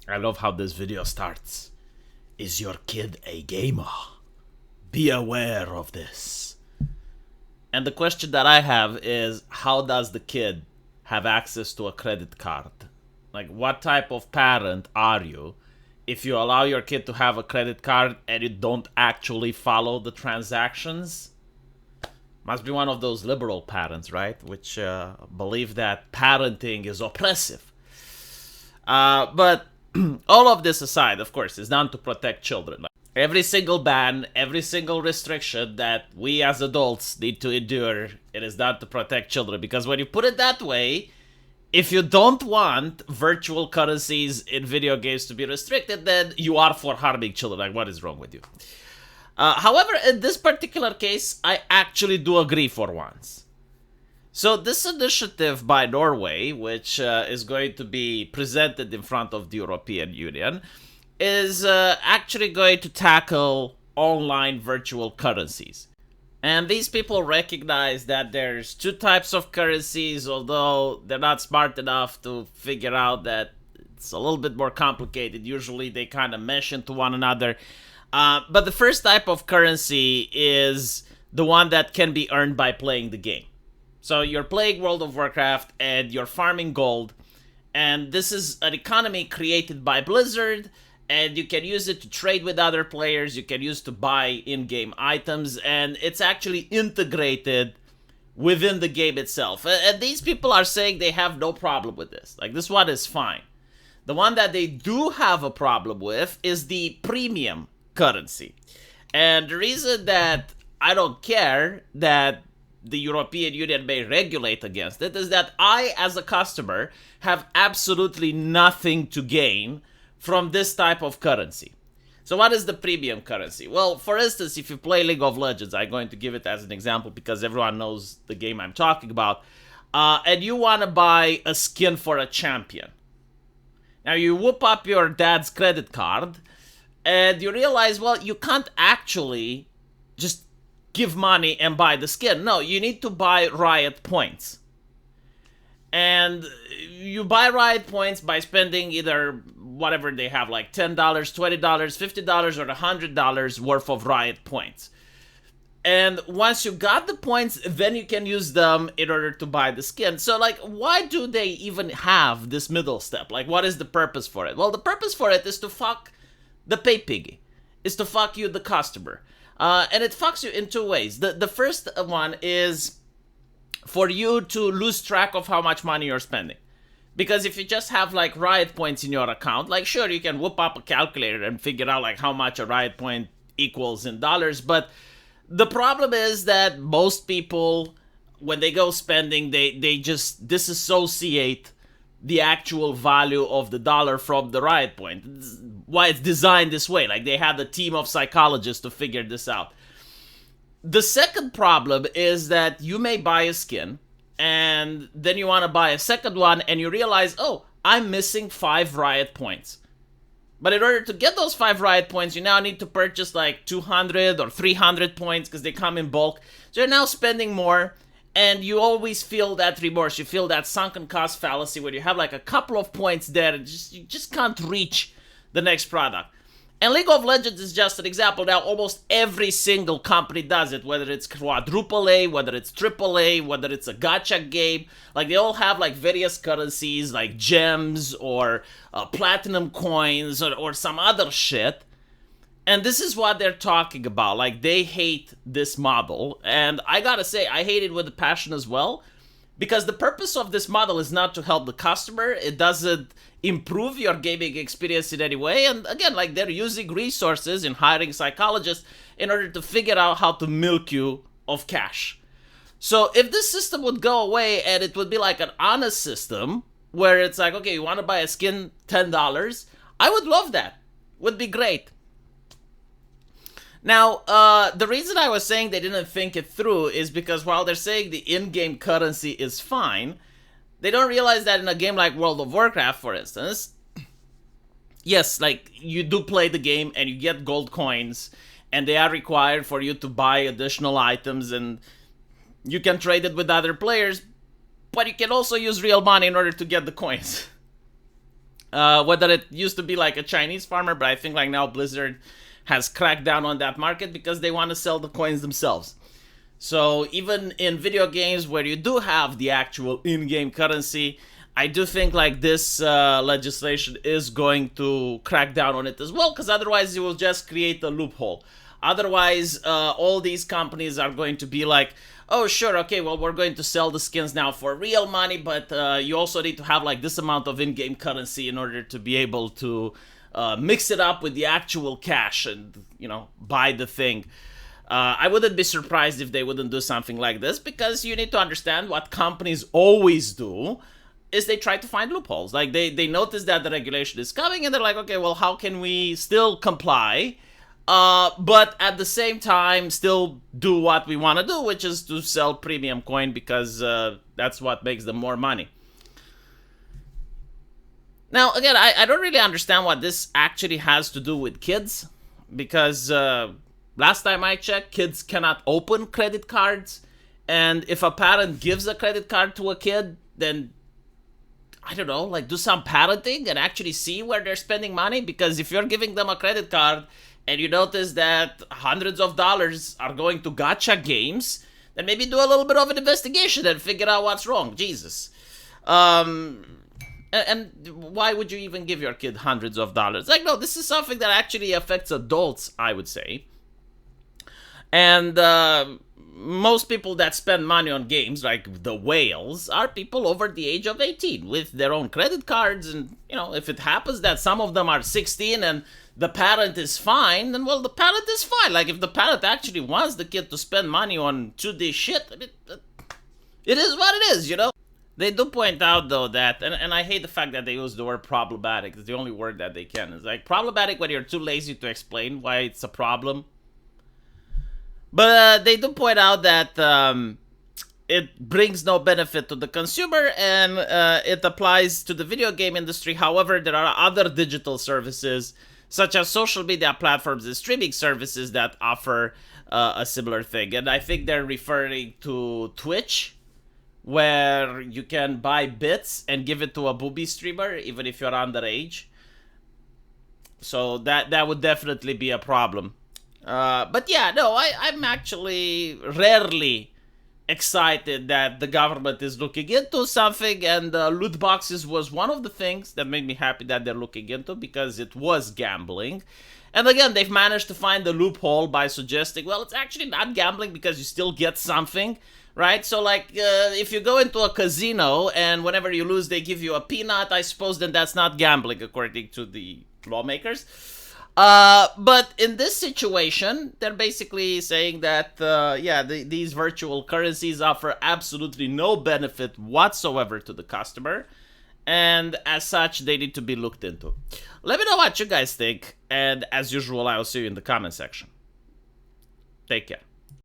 I love how this video starts. Is your kid a gamer? Be aware of this. And the question that I have is, how does the kid have access to a credit card? Like, what type of parent are you if you allow your kid to have a credit card and you don't actually follow the transactions? Must be one of those liberal parents, right? Which believe that parenting is oppressive. But all of this aside, of course, is done to protect children. Like, every single ban, every single restriction that we as adults need to endure, it is done to protect children. Because when you put it that way, if you don't want virtual currencies in video games to be restricted, then you are for harming children. Like, what is wrong with you? However, in this particular case, I actually do agree for once. So this initiative by Norway, which is going to be presented in front of the European Union, is actually going to tackle online virtual currencies. And these people recognize that there's two types of currencies, although they're not smart enough to figure out that it's a little bit more complicated. Usually they kind of mesh into one another. But the first type of currency is the one that can be earned by playing the game. So you're playing World of Warcraft and you're farming gold, and this is an economy created by Blizzard, and you can use it to trade with other players, you can use it to buy in-game items, and it's actually integrated within the game itself. And these people are saying they have no problem with this. Like, this one is fine. The one that they do have a problem with is the premium currency. And the reason that I don't care that the European Union may regulate against it is that I, as a customer, have absolutely nothing to gain from this type of currency. So what is the premium currency? Well, for instance, if you play League of Legends, I'm going to give it as an example because everyone knows the game I'm talking about, and you want to buy a skin for a champion. Now you whoop up your dad's credit card, and you realize, well, you can't actually just give money and buy the skin. No, you need to buy Riot points. And you buy Riot points by spending either whatever they have, like $10, $20, $50, or $100 worth of Riot points. And once you got the points, then you can use them in order to buy the skin. So, like, why do they even have this middle step? Like, what is the purpose for it? Well, the purpose for it is to fuck the pay piggy. Is to fuck you, the customer. And it fucks you in two ways. The first one is for you to lose track of how much money you're spending. Because if you just have, like, Riot points in your account, like, sure, you can whoop up a calculator and figure out, like, how much a Riot point equals in dollars, but the problem is that most people, when they go spending, they just disassociate the actual value of the dollar from the Riot point. Why it's designed this way. Like, they had a team of psychologists to figure this out. The second problem is that you may buy a skin, and then you want to buy a second one, and you realize, oh, I'm missing 5 Riot points. But in order to get those 5 Riot points, you now need to purchase like 200 or 300 points because they come in bulk. So you're now spending more, and you always feel that remorse. You feel that sunken cost fallacy where you have like a couple of points there and you just can't reach the next product. And League of Legends is just an example. Now, almost every single company does it, whether it's quadruple A, whether it's triple A, whether it's a gacha game. Like, they all have, like, various currencies, like gems or platinum coins or some other shit. And this is what they're talking about. Like, they hate this model. And I gotta say, I hate it with a passion as well. Because the purpose of this model is not to help the customer. It doesn't improve your gaming experience in any way. And again, like, they're using resources and hiring psychologists in order to figure out how to milk you of cash. So if this system would go away and it would be like an honest system where it's like, okay, you want to buy a skin, $10, I would love that. Would be great. Now, the reason I was saying they didn't think it through is because while they're saying the in-game currency is fine, they don't realize that in a game like World of Warcraft, for instance, yes, like, you do play the game and you get gold coins, and they are required for you to buy additional items, and you can trade it with other players, but you can also use real money in order to get the coins. Whether it used to be like a Chinese farmer, but I think like now Blizzard has cracked down on that market because they want to sell the coins themselves. So even in video games where you do have the actual in-game currency, I do think like this legislation is going to crack down on it as well, because otherwise you will just create a loophole. Otherwise, all these companies are going to be like, oh, sure, okay, well, we're going to sell the skins now for real money, but you also need to have like this amount of in-game currency in order to be able to mix it up with the actual cash and, you know, buy the thing. I wouldn't be surprised if they wouldn't do something like this, because you need to understand what companies always do is they try to find loopholes. Like they notice that the regulation is coming and they're like, okay, well, how can we still comply, but at the same time still do what we want to do, which is to sell premium coin, because that's what makes them more money. Now, again, I don't really understand what this actually has to do with kids, because last time I checked, kids cannot open credit cards, and if a parent gives a credit card to a kid, then I don't know, like do some parenting and actually see where they're spending money. Because if you're giving them a credit card and you notice that hundreds of dollars are going to gacha games, then maybe do a little bit of an investigation and figure out what's wrong. Jesus. And why would you even give your kid hundreds of dollars? Like, no, this is something that actually affects adults, I would say. And most people that spend money on games, like the whales, are people over the age of 18 with their own credit cards. And, you know, if it happens that some of them are 16 and the parent is fine, then, well, the parent is fine. Like, if the parent actually wants the kid to spend money on 2D shit, I mean, it is what it is, you know? They do point out, though, that, and I hate the fact that they use the word problematic. It's the only word that they can. It's like problematic when you're too lazy to explain why it's a problem. But they do point out that it brings no benefit to the consumer, and it applies to the video game industry. However, there are other digital services, such as social media platforms and streaming services, that offer a similar thing. And I think they're referring to Twitch, where you can buy bits and give it to a booby streamer, even if you're underage. So that would definitely be a problem. But yeah, no, I'm actually rarely excited that the government is looking into something, and loot boxes was one of the things that made me happy that they're looking into, because it was gambling. And again, they've managed to find the loophole by suggesting, well, it's actually not gambling because you still get something, right? So like, if you go into a casino and whenever you lose they give you a peanut, I suppose then that's not gambling according to the lawmakers. But in this situation, they're basically saying that, yeah, these virtual currencies offer absolutely no benefit whatsoever to the customer, and as such, they need to be looked into. Let me know what you guys think, and as usual, I will see you in the comment section. Take care.